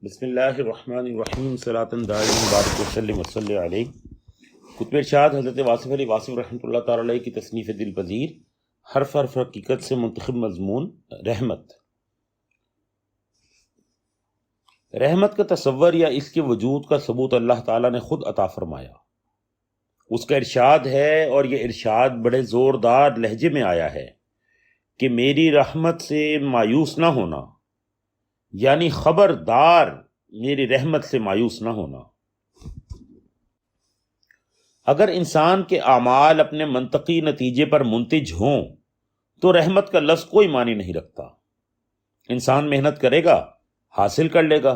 بسم اللہ الرحمن الرحیم صلاۃ دائما بارک وسلم وصلی علیہ۔ کتب ارشاد حضرت واصف علی واصف رحمۃ اللہ تعالی علیہ کی تصنیف دل پذیر، حرف حرف حقیقت سے منتخب مضمون رحمت۔ رحمت کا تصور یا اس کے وجود کا ثبوت اللہ تعالیٰ نے خود عطا فرمایا۔ اس کا ارشاد ہے، اور یہ ارشاد بڑے زوردار لہجے میں آیا ہے کہ میری رحمت سے مایوس نہ ہونا، یعنی خبردار میری رحمت سے مایوس نہ ہونا۔ اگر انسان کے اعمال اپنے منطقی نتیجے پر منتج ہوں تو رحمت کا لفظ کوئی معنی نہیں رکھتا۔ انسان محنت کرے گا، حاصل کر لے گا،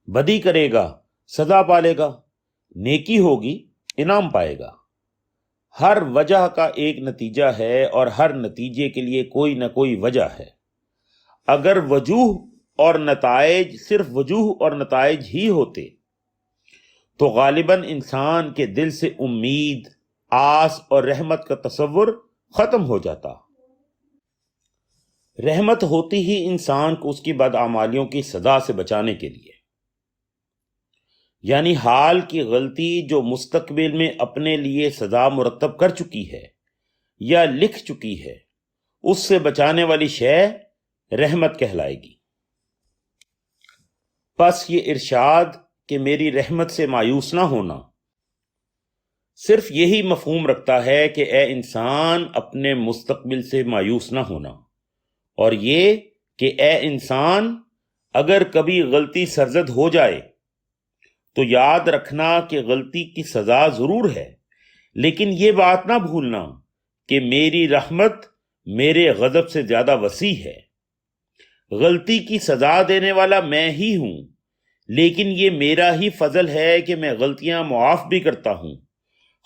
بدی کرے گا، سزا پالے گا، نیکی ہوگی، انعام پائے گا۔ ہر وجہ کا ایک نتیجہ ہے اور ہر نتیجے کے لیے کوئی نہ کوئی وجہ ہے۔ اگر وجوہ اور نتائج صرف وجوہ اور نتائج ہی ہوتے تو غالباً انسان کے دل سے امید، آس اور رحمت کا تصور ختم ہو جاتا۔ رحمت ہوتی ہی انسان کو اس کی بدعمالیوں کی سزا سے بچانے کے لیے، یعنی حال کی غلطی جو مستقبل میں اپنے لیے سزا مرتب کر چکی ہے یا لکھ چکی ہے، اس سے بچانے والی شے رحمت کہلائے گی۔ پس یہ ارشاد کہ میری رحمت سے مایوس نہ ہونا صرف یہی مفہوم رکھتا ہے کہ اے انسان اپنے مستقبل سے مایوس نہ ہونا، اور یہ کہ اے انسان اگر کبھی غلطی سرزد ہو جائے تو یاد رکھنا کہ غلطی کی سزا ضرور ہے، لیکن یہ بات نہ بھولنا کہ میری رحمت میرے غضب سے زیادہ وسیع ہے۔ غلطی کی سزا دینے والا میں ہی ہوں، لیکن یہ میرا ہی فضل ہے کہ میں غلطیاں معاف بھی کرتا ہوں،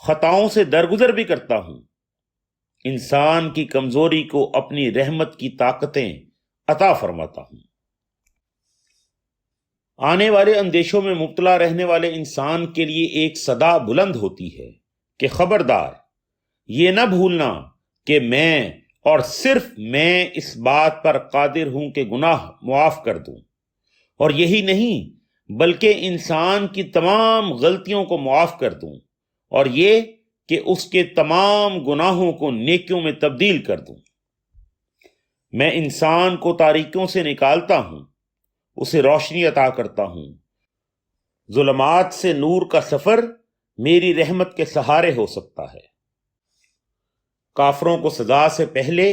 خطاؤں سے درگزر بھی کرتا ہوں۔ انسان کی کمزوری کو اپنی رحمت کی طاقتیں عطا فرماتا ہوں۔ آنے والے اندیشوں میں مبتلا رہنے والے انسان کے لیے ایک صدا بلند ہوتی ہے کہ خبردار، یہ نہ بھولنا کہ میں اور صرف میں اس بات پر قادر ہوں کہ گناہ معاف کر دوں، اور یہی نہیں بلکہ انسان کی تمام غلطیوں کو معاف کر دوں، اور یہ کہ اس کے تمام گناہوں کو نیکیوں میں تبدیل کر دوں۔ میں انسان کو تاریکیوں سے نکالتا ہوں، اسے روشنی عطا کرتا ہوں۔ ظلمات سے نور کا سفر میری رحمت کے سہارے ہو سکتا ہے۔ کافروں کو سزا سے پہلے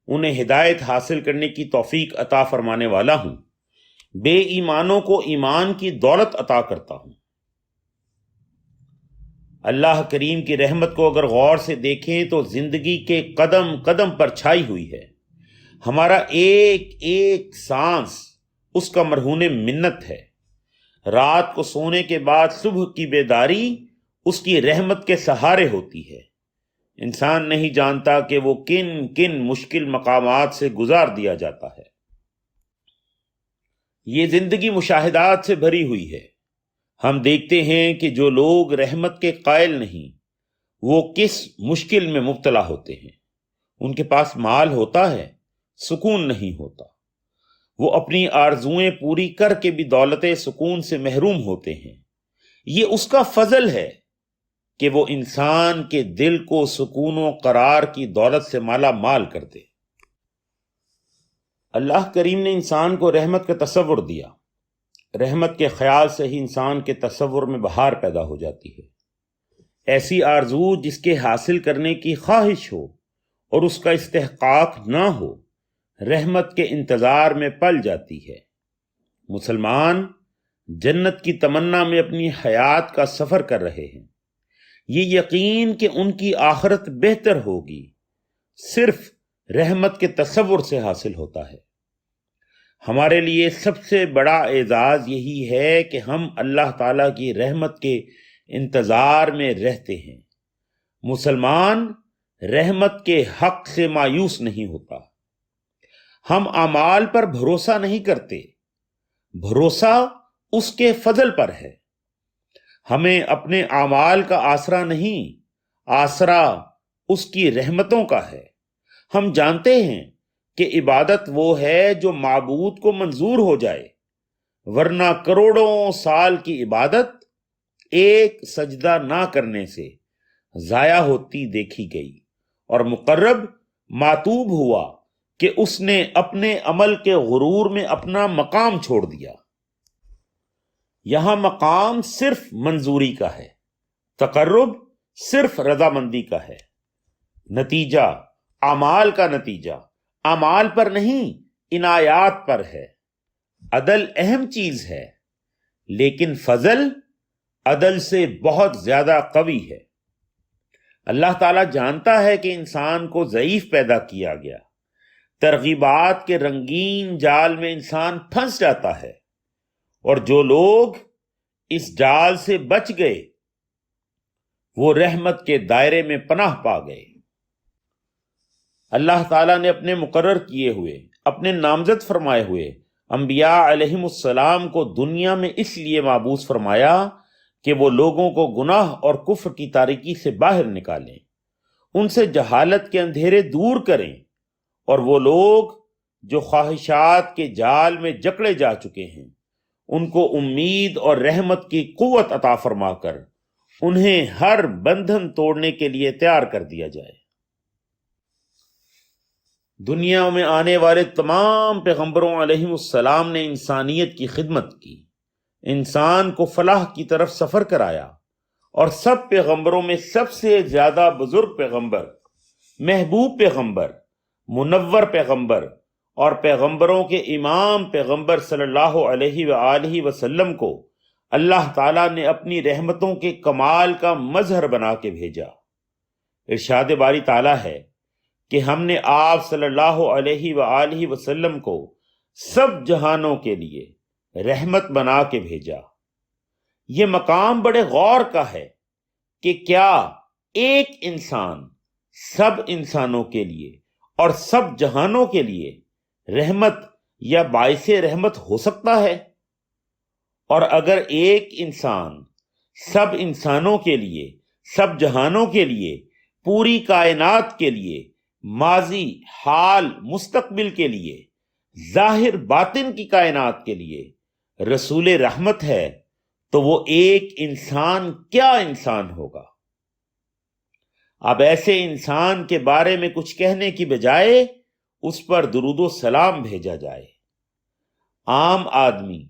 انہیں ہدایت حاصل کرنے کی توفیق عطا فرمانے والا ہوں۔ بے ایمانوں کو ایمان کی دولت عطا کرتا ہوں۔ اللہ کریم کی رحمت کو اگر غور سے دیکھیں تو زندگی کے قدم قدم پر چھائی ہوئی ہے۔ ہمارا ایک ایک سانس اس کا مرہون منت ہے۔ رات کو سونے کے بعد صبح کی بیداری اس کی رحمت کے سہارے ہوتی ہے۔ انسان نہیں جانتا کہ وہ کن کن مشکل مقامات سے گزار دیا جاتا ہے۔ یہ زندگی مشاہدات سے بھری ہوئی ہے۔ ہم دیکھتے ہیں کہ جو لوگ رحمت کے قائل نہیں، وہ کس مشکل میں مبتلا ہوتے ہیں۔ ان کے پاس مال ہوتا ہے، سکون نہیں ہوتا۔ وہ اپنی آرزوئیں پوری کر کے بھی دولت سکون سے محروم ہوتے ہیں۔ یہ اس کا فضل ہے کہ وہ انسان کے دل کو سکون و قرار کی دولت سے مالا مال کر دے۔ اللہ کریم نے انسان کو رحمت کا تصور دیا۔ رحمت کے خیال سے ہی انسان کے تصور میں بہار پیدا ہو جاتی ہے۔ ایسی آرزو جس کے حاصل کرنے کی خواہش ہو اور اس کا استحقاق نہ ہو، رحمت کے انتظار میں پل جاتی ہے۔ مسلمان جنت کی تمنا میں اپنی حیات کا سفر کر رہے ہیں۔ یہ یقین کہ ان کی آخرت بہتر ہوگی صرف رحمت کے تصور سے حاصل ہوتا ہے۔ ہمارے لیے سب سے بڑا اعزاز یہی ہے کہ ہم اللہ تعالیٰ کی رحمت کے انتظار میں رہتے ہیں۔ مسلمان رحمت کے حق سے مایوس نہیں ہوتا۔ ہم اعمال پر بھروسہ نہیں کرتے، بھروسہ اس کے فضل پر ہے۔ ہمیں اپنے اعمال کا آسرا نہیں، آسرا اس کی رحمتوں کا ہے۔ ہم جانتے ہیں کہ عبادت وہ ہے جو معبود کو منظور ہو جائے، ورنہ کروڑوں سال کی عبادت ایک سجدہ نہ کرنے سے ضائع ہوتی دیکھی گئی، اور مقرب ماتوب ہوا کہ اس نے اپنے عمل کے غرور میں اپنا مقام چھوڑ دیا۔ یہاں مقام صرف منظوری کا ہے، تقرب صرف رضامندی کا ہے، نتیجہ اعمال کا نتیجہ اعمال پر نہیں عنایات پر ہے۔ عدل اہم چیز ہے، لیکن فضل عدل سے بہت زیادہ قوی ہے۔ اللہ تعالیٰ جانتا ہے کہ انسان کو ضعیف پیدا کیا گیا، ترغیبات کے رنگین جال میں انسان پھنس جاتا ہے، اور جو لوگ اس جال سے بچ گئے وہ رحمت کے دائرے میں پناہ پا گئے۔ اللہ تعالیٰ نے اپنے مقرر کیے ہوئے، اپنے نامزد فرمائے ہوئے انبیاء علیہم السلام کو دنیا میں اس لیے مابعوث فرمایا کہ وہ لوگوں کو گناہ اور کفر کی تاریکی سے باہر نکالیں، ان سے جہالت کے اندھیرے دور کریں، اور وہ لوگ جو خواہشات کے جال میں جکڑے جا چکے ہیں ان کو امید اور رحمت کی قوت عطا فرما کر انہیں ہر بندھن توڑنے کے لیے تیار کر دیا جائے۔ دنیا میں آنے والے تمام پیغمبروں علیہم السلام نے انسانیت کی خدمت کی، انسان کو فلاح کی طرف سفر کرایا، اور سب پیغمبروں میں سب سے زیادہ بزرگ پیغمبر، محبوب پیغمبر، منور پیغمبر اور پیغمبروں کے امام پیغمبر صلی اللہ علیہ وآلہ وسلم کو اللہ تعالیٰ نے اپنی رحمتوں کے کمال کا مظہر بنا کے بھیجا۔ ارشاد باری تعالیٰ ہے کہ ہم نے آپ صلی اللہ علیہ وآلہ وسلم کو سب جہانوں کے لیے رحمت بنا کے بھیجا۔ یہ مقام بڑے غور کا ہے کہ کیا ایک انسان سب انسانوں کے لیے اور سب جہانوں کے لیے رحمت یا باعث رحمت ہو سکتا ہے؟ اور اگر ایک انسان سب انسانوں کے لیے، سب جہانوں کے لیے، پوری کائنات کے لیے، ماضی، حال، مستقبل کے لیے، ظاہر باطن کی کائنات کے لیے رسول رحمت ہے، تو وہ ایک انسان کیا انسان ہوگا؟ اب ایسے انسان کے بارے میں کچھ کہنے کی بجائے اس پر درود و سلام بھیجا جائے۔ عام آدمی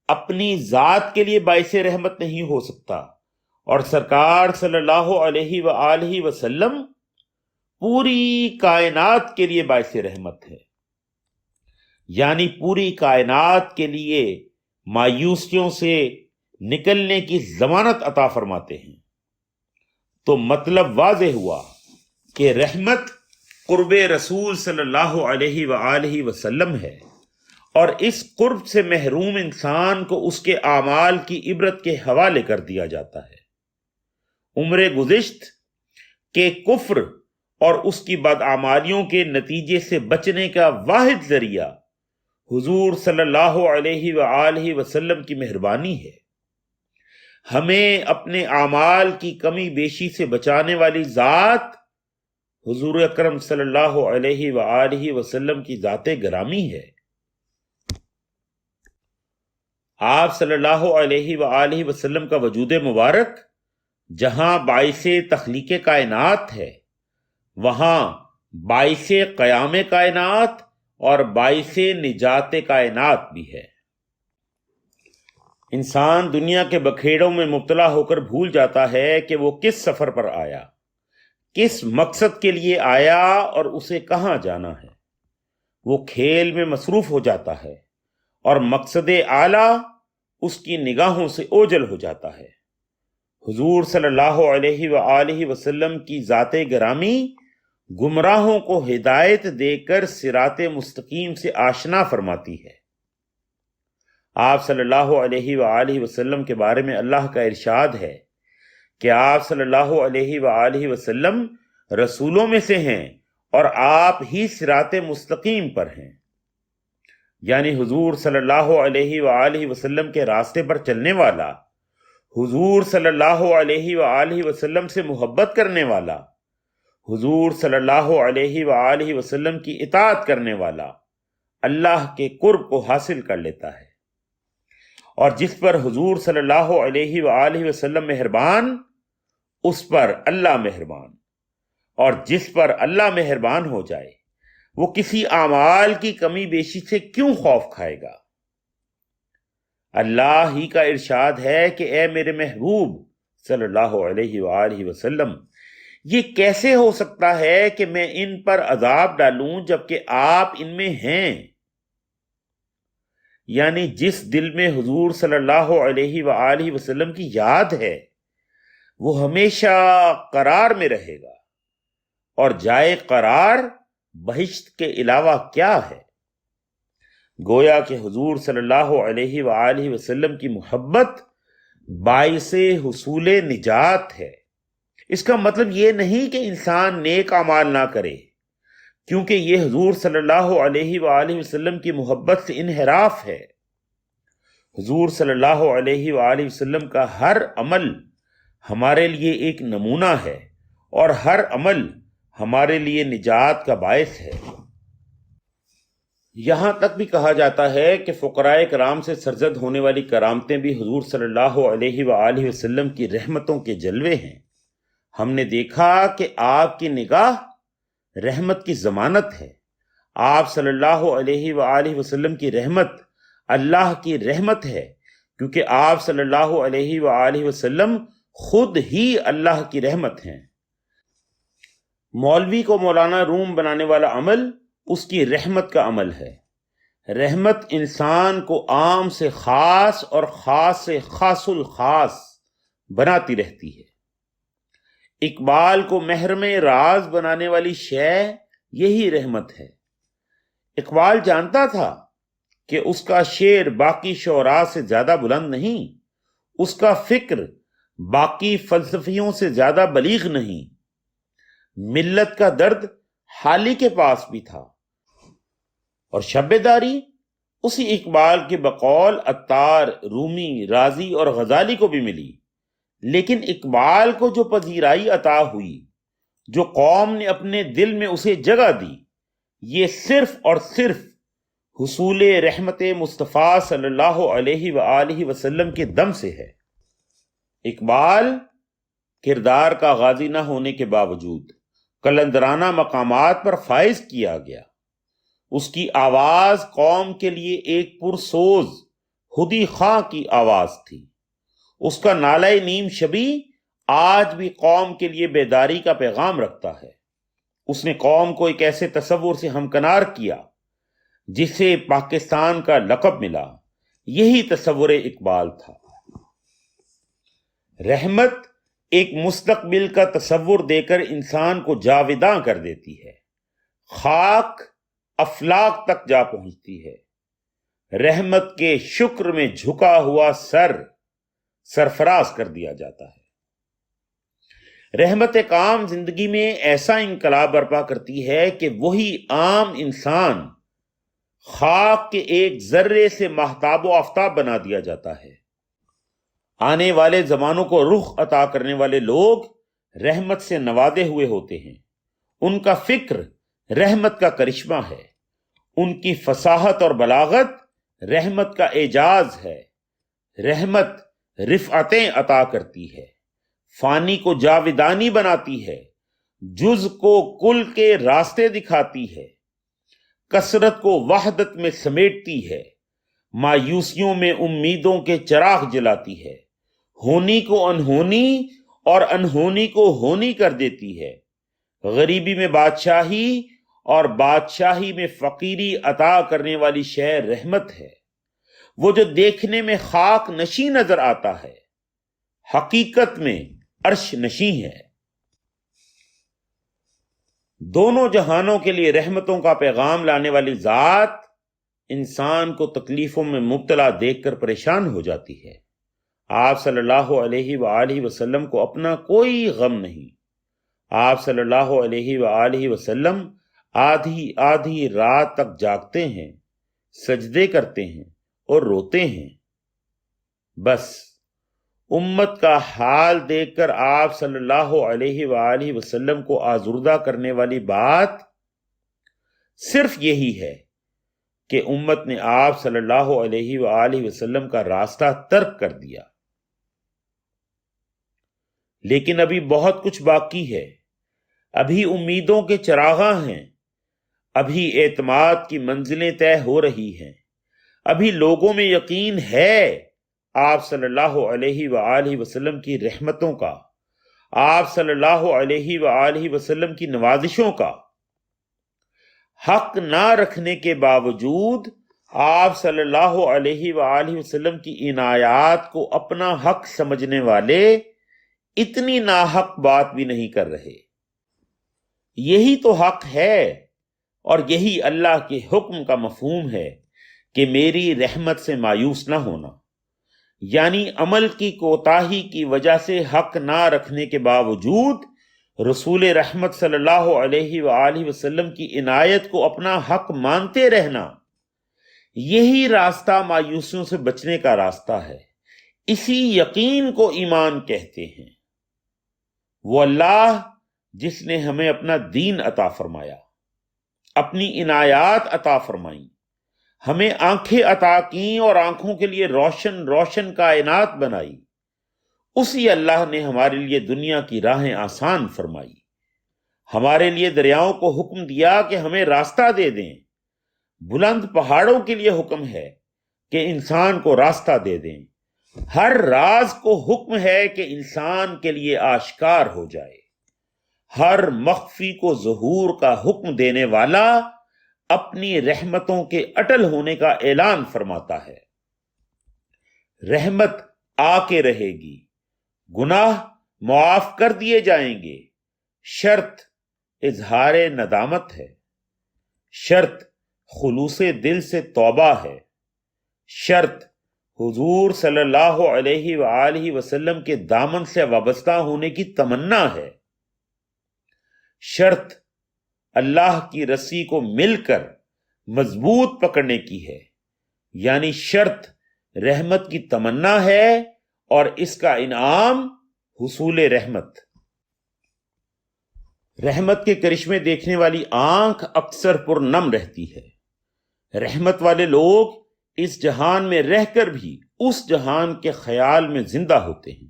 اپنی ذات کے لیے باعث رحمت نہیں ہو سکتا، اور سرکار صلی اللہ علیہ وآلہ وسلم پوری کائنات کے لیے باعث رحمت ہے، یعنی پوری کائنات کے لیے مایوسیوں سے نکلنے کی ضمانت عطا فرماتے ہیں۔ تو مطلب واضح ہوا کہ رحمت قرب رسول صلی اللہ علیہ وآلہ وسلم ہے، اور اس قرب سے محروم انسان کو اس کے اعمال کی عبرت کے حوالے کر دیا جاتا ہے۔ عمر گزشت کے کفر اور اس کی بدعمالیوں کے نتیجے سے بچنے کا واحد ذریعہ حضور صلی اللہ علیہ وآلہ وسلم کی مہربانی ہے۔ ہمیں اپنے اعمال کی کمی بیشی سے بچانے والی ذات حضور اکرم صلی اللہ علیہ وآلہ وسلم کی ذات گرامی ہے۔ آپ صلی اللہ علیہ وآلہ وسلم کا وجود مبارک جہاں باعث تخلیق کائنات ہے، وہاں باعث قیام کائنات اور باعث نجات کائنات بھی ہے۔ انسان دنیا کے بکھیڑوں میں مبتلا ہو کر بھول جاتا ہے کہ وہ کس سفر پر آیا، کس مقصد کے لیے آیا اور اسے کہاں جانا ہے۔ وہ کھیل میں مصروف ہو جاتا ہے اور مقصد اعلیٰ اس کی نگاہوں سے اوجھل ہو جاتا ہے۔ حضور صلی اللہ علیہ وآلہ وسلم کی ذات گرامی گمراہوں کو ہدایت دے کر صراط مستقیم سے آشنا فرماتی ہے۔ آپ صلی اللہ علیہ وآلہ وسلم کے بارے میں اللہ کا ارشاد ہے کہ آپ صلی اللہ علیہ وآلہ وسلم رسولوں میں سے ہیں اور آپ ہی صراط مستقیم پر ہیں، یعنی حضور صلی اللہ علیہ وآلہ وسلم کے راستے پر چلنے والا، حضور صلی اللہ علیہ وآلہ وسلم سے محبت کرنے والا، حضور صلی اللہ علیہ وآلہ وسلم کی اطاعت کرنے والا اللہ کے قرب کو حاصل کر لیتا ہے۔ اور جس پر حضور صلی اللہ علیہ وآلہ وسلم مہربان اس پر اللہ مہربان، اور جس پر اللہ مہربان ہو جائے وہ کسی اعمال کی کمی بیشی سے کیوں خوف کھائے گا؟ اللہ ہی کا ارشاد ہے کہ اے میرے محبوب صلی اللہ علیہ وآلہ وسلم، یہ کیسے ہو سکتا ہے کہ میں ان پر عذاب ڈالوں جبکہ آپ ان میں ہیں؟ یعنی جس دل میں حضور صلی اللہ علیہ وآلہ وسلم کی یاد ہے وہ ہمیشہ قرار میں رہے گا، اور جائے قرار بہشت کے علاوہ کیا ہے؟ گویا کہ حضور صلی اللہ علیہ وآلہ وسلم کی محبت باعث حصول نجات ہے۔ اس کا مطلب یہ نہیں کہ انسان نیک اعمال نہ کرے، کیونکہ یہ حضور صلی اللہ علیہ وآلہ وسلم کی محبت سے انحراف ہے۔ حضور صلی اللہ علیہ وآلہ وسلم کا ہر عمل ہمارے لیے ایک نمونہ ہے، اور ہر عمل ہمارے لیے نجات کا باعث ہے۔ یہاں تک بھی کہا جاتا ہے کہ فقراء کرام سے سرزد ہونے والی کرامتیں بھی حضور صلی اللہ علیہ وآلہ وسلم کی رحمتوں کے جلوے ہیں۔ ہم نے دیکھا کہ آپ کی نگاہ رحمت کی ضمانت ہے۔ آپ صلی اللہ علیہ وآلہ وسلم کی رحمت اللہ کی رحمت ہے، کیونکہ آپ صلی اللہ علیہ وآلہ وسلم خود ہی اللہ کی رحمت ہیں۔ مولوی کو مولانا روم بنانے والا عمل اس کی رحمت کا عمل ہے۔ رحمت انسان کو عام سے خاص اور خاص سے خاص الخاص بناتی رہتی ہے۔ اقبال کو محرم راز بنانے والی شے یہی رحمت ہے۔ اقبال جانتا تھا کہ اس کا شعر باقی شعراء سے زیادہ بلند نہیں، اس کا فکر باقی فلسفیوں سے زیادہ بلیغ نہیں۔ ملت کا درد حالی کے پاس بھی تھا، اور شب داری اسی اقبال کے بقول عطار، رومی، رازی اور غزالی کو بھی ملی۔ لیکن اقبال کو جو پذیرائی عطا ہوئی، جو قوم نے اپنے دل میں اسے جگہ دی، یہ صرف اور صرف حصول رحمت مصطفیٰ صلی اللہ علیہ وآلہ وسلم کے دم سے ہے۔ اقبال کردار کا غازی نہ ہونے کے باوجود قلندرانہ مقامات پر فائز کیا گیا۔ اس کی آواز قوم کے لیے ایک پرسوز خودی خواہ کی آواز تھی۔ اس کا نالہ نیم شبی آج بھی قوم کے لیے بیداری کا پیغام رکھتا ہے۔ اس نے قوم کو ایک ایسے تصور سے ہمکنار کیا جسے پاکستان کا لقب ملا۔ یہی تصور اقبال تھا۔ رحمت ایک مستقبل کا تصور دے کر انسان کو جاوداں کر دیتی ہے، خاک افلاک تک جا پہنچتی ہے۔ رحمت کے شکر میں جھکا ہوا سر سرفراز کر دیا جاتا ہے۔ رحمت ایک عام زندگی میں ایسا انقلاب برپا کرتی ہے کہ وہی عام انسان خاک کے ایک ذرے سے ماہتاب و آفتاب بنا دیا جاتا ہے۔ آنے والے زمانوں کو رخ عطا کرنے والے لوگ رحمت سے نوازے ہوئے ہوتے ہیں۔ ان کا فکر رحمت کا کرشمہ ہے، ان کی فصاحت اور بلاغت رحمت کا اعجاز ہے۔ رحمت رفعتیں عطا کرتی ہے، فانی کو جاودانی بناتی ہے، جز کو کل کے راستے دکھاتی ہے، کثرت کو وحدت میں سمیٹتی ہے، مایوسیوں میں امیدوں کے چراغ جلاتی ہے، ہونی کو انہونی اور انہونی کو ہونی کر دیتی ہے، غریبی میں بادشاہی اور بادشاہی میں فقیری عطا کرنے والی شے رحمت ہے۔ وہ جو دیکھنے میں خاک نشیں نظر آتا ہے، حقیقت میں عرش نشیں ہے۔ دونوں جہانوں کے لیے رحمتوں کا پیغام لانے والی ذات انسان کو تکلیفوں میں مبتلا دیکھ کر پریشان ہو جاتی ہے۔ آپ صلی اللہ علیہ وآلہ وسلم کو اپنا کوئی غم نہیں۔ آپ صلی اللہ علیہ وآلہ وسلم آدھی آدھی رات تک جاگتے ہیں، سجدے کرتے ہیں اور روتے ہیں۔ بس امت کا حال دیکھ کر آپ صلی اللہ علیہ وآلہ وسلم کو آزردہ کرنے والی بات صرف یہی ہے کہ امت نے آپ صلی اللہ علیہ وآلہ وسلم کا راستہ ترک کر دیا، لیکن ابھی بہت کچھ باقی ہے، ابھی امیدوں کے چراغاں ہیں، ابھی اعتماد کی منزلیں طے ہو رہی ہیں، ابھی لوگوں میں یقین ہے آپ صلی اللہ علیہ وآلہ وسلم کی رحمتوں کا، آپ صلی اللہ علیہ وآلہ وسلم کی نوازشوں کا۔ حق نہ رکھنے کے باوجود آپ صلی اللہ علیہ وآلہ وسلم کی عنایات کو اپنا حق سمجھنے والے اتنی ناحق بات بھی نہیں کر رہے۔ یہی تو حق ہے، اور یہی اللہ کے حکم کا مفہوم ہے کہ میری رحمت سے مایوس نہ ہونا، یعنی عمل کی کوتاہی کی وجہ سے حق نہ رکھنے کے باوجود رسول رحمت صلی اللہ علیہ وآلہ وسلم کی عنایت کو اپنا حق مانتے رہنا، یہی راستہ مایوسیوں سے بچنے کا راستہ ہے۔ اسی یقین کو ایمان کہتے ہیں۔ وہ اللہ جس نے ہمیں اپنا دین عطا فرمایا، اپنی عنایات عطا فرمائیں، ہمیں آنکھیں عطا کیں اور آنکھوں کے لیے روشن روشن کائنات بنائی، اسی اللہ نے ہمارے لیے دنیا کی راہیں آسان فرمائی، ہمارے لیے دریاؤں کو حکم دیا کہ ہمیں راستہ دے دیں، بلند پہاڑوں کے لیے حکم ہے کہ انسان کو راستہ دے دیں، ہر راز کو حکم ہے کہ انسان کے لیے آشکار ہو جائے، ہر مخفی کو ظہور کا حکم دینے والا اپنی رحمتوں کے اٹل ہونے کا اعلان فرماتا ہے۔ رحمت آ کے رہے گی، گناہ معاف کر دیے جائیں گے، شرط اظہار ندامت ہے، شرط خلوص دل سے توبہ ہے، شرط حضور صلی اللہ علیہ وآلہ وسلم کے دامن سے وابستہ ہونے کی تمنا ہے، شرط اللہ کی رسی کو مل کر مضبوط پکڑنے کی ہے، یعنی شرط رحمت کی تمنا ہے اور اس کا انعام حصول رحمت۔ رحمت کے کرشمے دیکھنے والی آنکھ اکثر پرنم رہتی ہے۔ رحمت والے لوگ اس جہان میں رہ کر بھی اس جہان کے خیال میں زندہ ہوتے ہیں،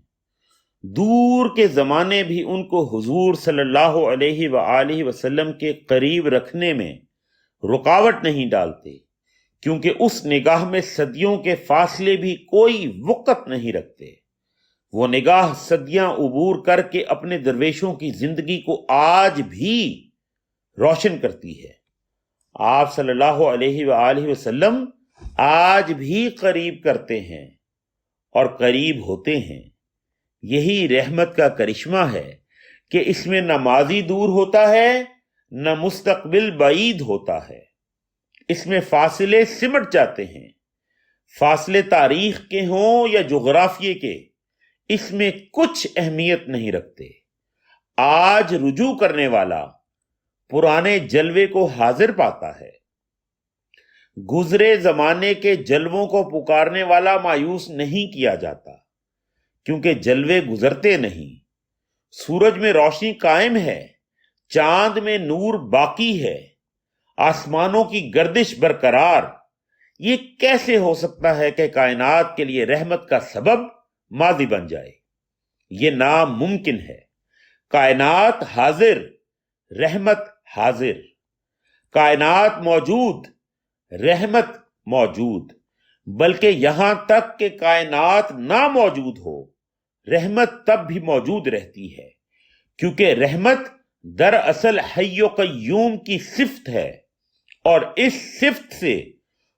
دور کے زمانے بھی ان کو حضور صلی اللہ علیہ وآلہ وسلم کے قریب رکھنے میں رکاوٹ نہیں ڈالتے، کیونکہ اس نگاہ میں صدیوں کے فاصلے بھی کوئی وقت نہیں رکھتے۔ وہ نگاہ صدیاں عبور کر کے اپنے درویشوں کی زندگی کو آج بھی روشن کرتی ہے۔ آپ صلی اللہ علیہ وآلہ وسلم آج بھی قریب کرتے ہیں اور قریب ہوتے ہیں۔ یہی رحمت کا کرشمہ ہے کہ اس میں نہ ماضی دور ہوتا ہے نہ مستقبل بعید ہوتا ہے، اس میں فاصلے سمٹ جاتے ہیں، فاصلے تاریخ کے ہوں یا جغرافیے کے، اس میں کچھ اہمیت نہیں رکھتے۔ آج رجوع کرنے والا پرانے جلوے کو حاضر پاتا ہے، گزرے زمانے کے جلووں کو پکارنے والا مایوس نہیں کیا جاتا، کیونکہ جلوے گزرتے نہیں۔ سورج میں روشنی قائم ہے، چاند میں نور باقی ہے، آسمانوں کی گردش برقرار۔ یہ کیسے ہو سکتا ہے کہ کائنات کے لیے رحمت کا سبب ماضی بن جائے؟ یہ ناممکن ہے۔ کائنات حاضر، رحمت حاضر، کائنات موجود، رحمت موجود، بلکہ یہاں تک کہ کائنات نہ موجود ہو، رحمت تب بھی موجود رہتی ہے، کیونکہ رحمت دراصل حی و قیوم کی صفت ہے، اور اس صفت سے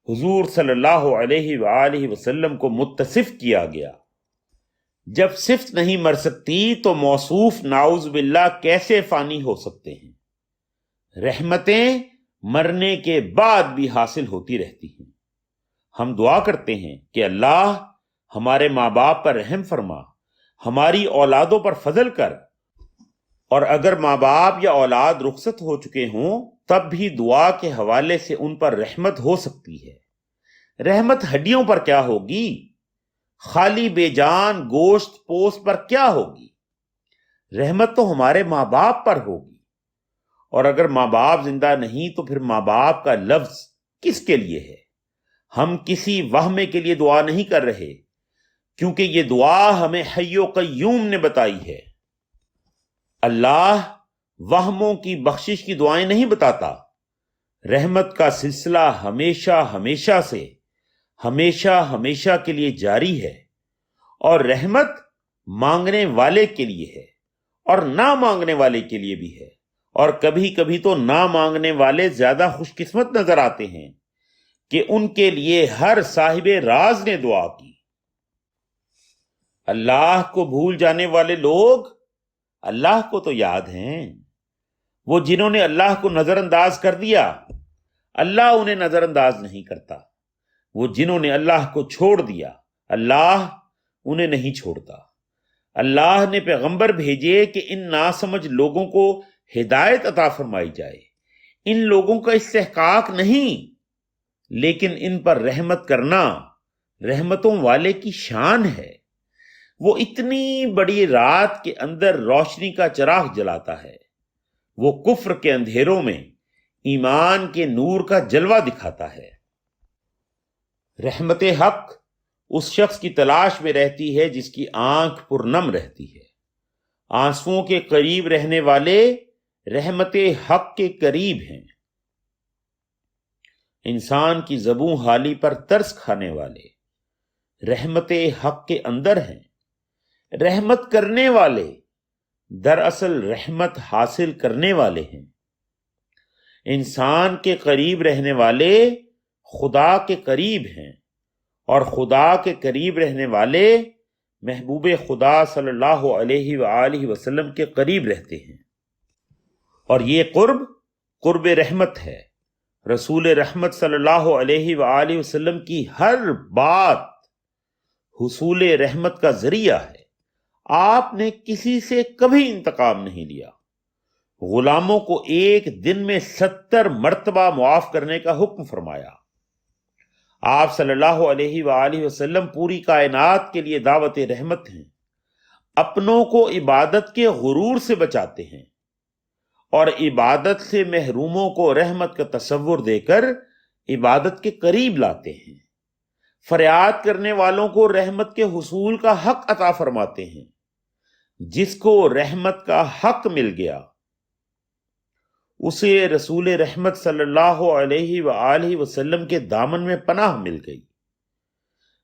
حضور صلی اللہ علیہ وآلہ وسلم کو متصف کیا گیا۔ جب صفت نہیں مر سکتی تو موصوف نعوذ باللہ کیسے فانی ہو سکتے ہیں؟ رحمتیں مرنے کے بعد بھی حاصل ہوتی رہتی ہیں۔ ہم دعا کرتے ہیں کہ اللہ ہمارے ماں باپ پر رحم فرما، ہماری اولادوں پر فضل کر، اور اگر ماں باپ یا اولاد رخصت ہو چکے ہوں تب بھی دعا کے حوالے سے ان پر رحمت ہو سکتی ہے۔ رحمت ہڈیوں پر کیا ہوگی؟ خالی بے جان گوشت پوست پر کیا ہوگی؟ رحمت تو ہمارے ماں باپ پر ہوگی، اور اگر ماں باپ زندہ نہیں تو پھر ماں باپ کا لفظ کس کے لیے ہے؟ ہم کسی وہمے کے لیے دعا نہیں کر رہے، کیونکہ یہ دعا ہمیں حی و قیوم نے بتائی ہے۔ اللہ وہموں کی بخشش کی دعائیں نہیں بتاتا۔ رحمت کا سلسلہ ہمیشہ ہمیشہ کے لیے جاری ہے، اور رحمت مانگنے والے کے لیے ہے اور نہ مانگنے والے کے لیے بھی ہے، اور کبھی کبھی تو نہ مانگنے والے زیادہ خوش قسمت نظر آتے ہیں کہ ان کے لیے ہر صاحب راز نے دعا کی۔ اللہ کو بھول جانے والے لوگ اللہ کو تو یاد ہیں، وہ جنہوں نے اللہ کو نظر انداز کر دیا اللہ انہیں نظر انداز نہیں کرتا، وہ جنہوں نے اللہ کو چھوڑ دیا اللہ انہیں نہیں چھوڑتا۔ اللہ نے پیغمبر بھیجے کہ ان ناسمجھ لوگوں کو ہدایت عطا فرمائی جائے۔ ان لوگوں کا استحقاق نہیں، لیکن ان پر رحمت کرنا رحمتوں والے کی شان ہے۔ وہ اتنی بڑی رات کے اندر روشنی کا چراغ جلاتا ہے، وہ کفر کے اندھیروں میں ایمان کے نور کا جلوہ دکھاتا ہے۔ رحمت حق اس شخص کی تلاش میں رہتی ہے جس کی آنکھ پرنم رہتی ہے۔ آنسوؤں کے قریب رہنے والے رحمت حق کے قریب ہیں۔ انسان کی زبوں حالی پر ترس کھانے والے رحمت حق کے اندر ہیں۔ رحمت کرنے والے دراصل رحمت حاصل کرنے والے ہیں۔ انسان کے قریب رہنے والے خدا کے قریب ہیں، اور خدا کے قریب رہنے والے محبوب خدا صلی اللہ علیہ وآلہ وسلم کے قریب رہتے ہیں، اور یہ قرب رحمت ہے۔ رسول رحمت صلی اللہ علیہ وآلہ وسلم کی ہر بات حصول رحمت کا ذریعہ ہے۔ آپ نے کسی سے کبھی انتقام نہیں لیا، غلاموں کو ایک دن میں 70 مرتبہ معاف کرنے کا حکم فرمایا۔ آپ صلی اللہ علیہ وآلہ وسلم پوری کائنات کے لیے دعوت رحمت ہیں۔ اپنوں کو عبادت کے غرور سے بچاتے ہیں، اور عبادت سے محروموں کو رحمت کا تصور دے کر عبادت کے قریب لاتے ہیں۔ فریاد کرنے والوں کو رحمت کے حصول کا حق عطا فرماتے ہیں۔ جس کو رحمت کا حق مل گیا اسے رسول رحمت صلی اللہ علیہ وآلہ وسلم کے دامن میں پناہ مل گئی۔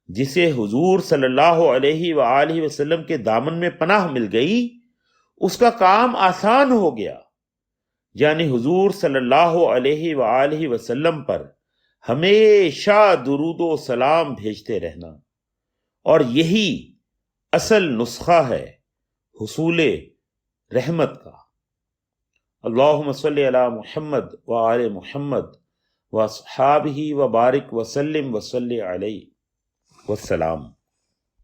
جسے حضور صلی اللہ علیہ وآلہ وسلم کے دامن میں پناہ مل گئی اس کا کام آسان ہو گیا، یعنی حضور صلی اللہ علیہ وآلہ وسلم پر ہمیشہ درود و سلام بھیجتے رہنا، اور یہی اصل نسخہ ہے حصول رحمت کا۔ اللہم صلی علی محمد وآل محمد واصحابہ وبارک وسلم وصلی علیہ والسلام۔